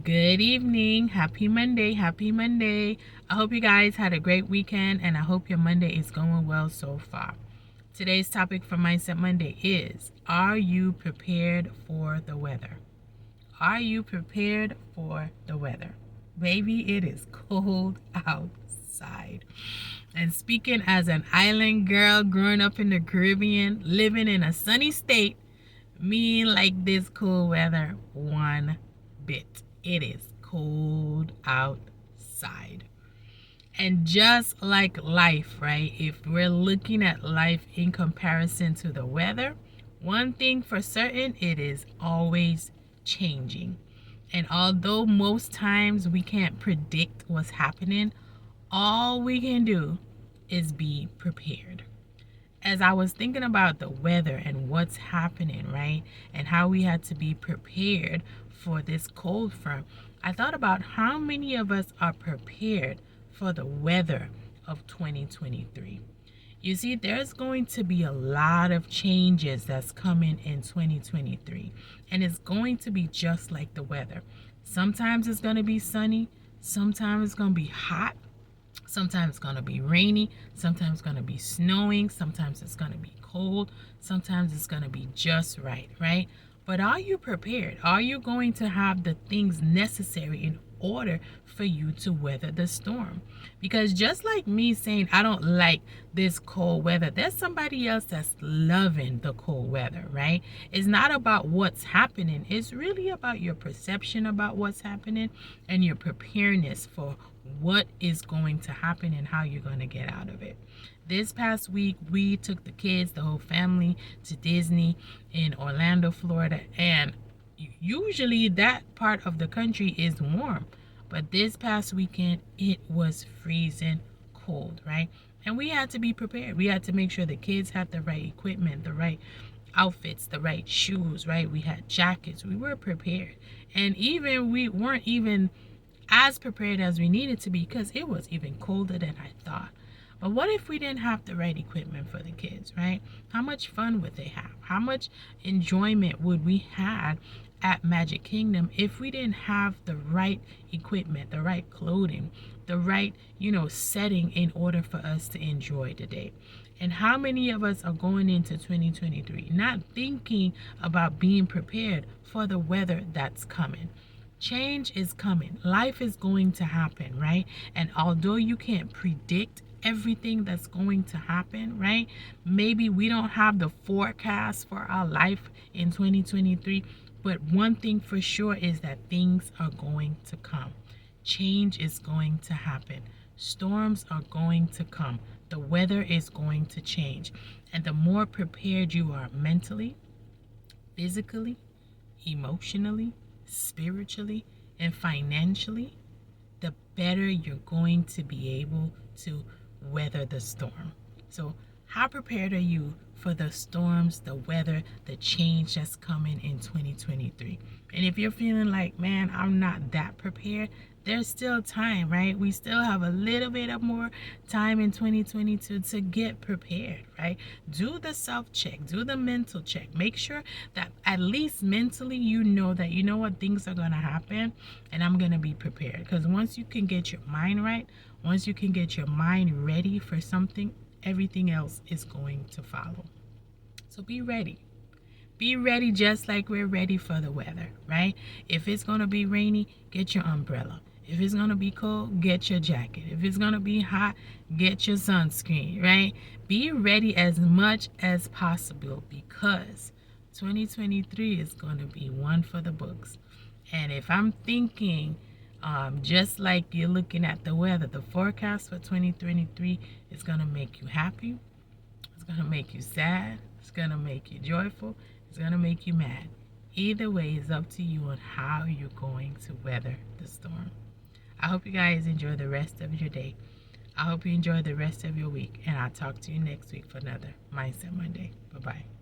Good evening. Happy Monday. Happy Monday. I hope you guys had a great weekend and I hope your Monday is going well so far. Today's topic for Mindset Monday is, are you prepared for the weather? Are you prepared for the weather? Baby, it is cold outside. And speaking as an island girl growing up in the Caribbean, living in a sunny state, me like this cool weather one bit. It is cold outside. And just like life, right? If we're looking at life in comparison to the weather, one thing for certain, it is always changing. And although most times we can't predict what's happening, all we can do is be prepared. As I was thinking about the weather and what's happening, right? And how we had to be prepared for this cold front, I thought about how many of us are prepared for the weather of 2023. You see, there's going to be a lot of changes that's coming in 2023, and it's going to be just like the weather. Sometimes it's going to be sunny, sometimes it's going to be hot, sometimes it's going to be rainy, sometimes it's going to be snowing, sometimes it's going to be cold, sometimes it's going to be just right, right? But are you prepared? Are you going to have the things necessary in order for you to weather the storm? Because just like me saying I don't like this cold weather, there's somebody else that's loving the cold weather, right? It's not about what's happening. It's really about your perception about what's happening and your preparedness for what is going to happen and how you're going to get out of it. This past week, we took the kids, the whole family, to Disney in Orlando, Florida. And usually that part of the country is warm. But this past weekend, it was freezing cold, right? And we had to be prepared. We had to make sure the kids had the right equipment, the right outfits, the right shoes, right? We had jackets. We were prepared. And even we weren't even as prepared as we needed to be because it was even colder than I thought. But what if we didn't have the right equipment for the kids, right? How much fun would they have? How much enjoyment would we have at Magic Kingdom if we didn't have the right equipment, the right clothing, the right, setting in order for us to enjoy the day? And how many of us are going into 2023 not thinking about being prepared for the weather that's coming? Change is coming. Life is going to happen, right? And although you can't predict everything that's going to happen, right? Maybe we don't have the forecast for our life in 2023, but one thing for sure is that things are going to come. Change is going to happen. Storms are going to come. The weather is going to change. And the more prepared you are mentally, physically, emotionally, spiritually, and financially, the better you're going to be able to weather the storm. So how prepared are you for the storms, the weather, the change that's coming in 2023? And if you're feeling like, man, I'm not that prepared, there's still time, right? We still have a little bit of more time in 2022 to get prepared, right? Do the self-check, do the mental check. Make sure that at least mentally you know that, what, things are going to happen and I'm going to be prepared. Because once you can get your mind right, once you can get your mind ready for something, everything else is going to follow. So be ready. Be ready just like we're ready for the weather, right? If it's going to be rainy, get your umbrella. If it's going to be cold, get your jacket. If it's going to be hot, get your sunscreen, right? Be ready as much as possible because 2023 is going to be one for the books. And if I'm thinking, just like you're looking at the weather, the forecast for 2023 is going to make you happy. It's going to make you sad. It's going to make you joyful. It's going to make you mad. Either way, it's up to you on how you're going to weather the storm. I hope you guys enjoy the rest of your day. I hope you enjoy the rest of your week. And I'll talk to you next week for another Mindset Monday. Bye-bye.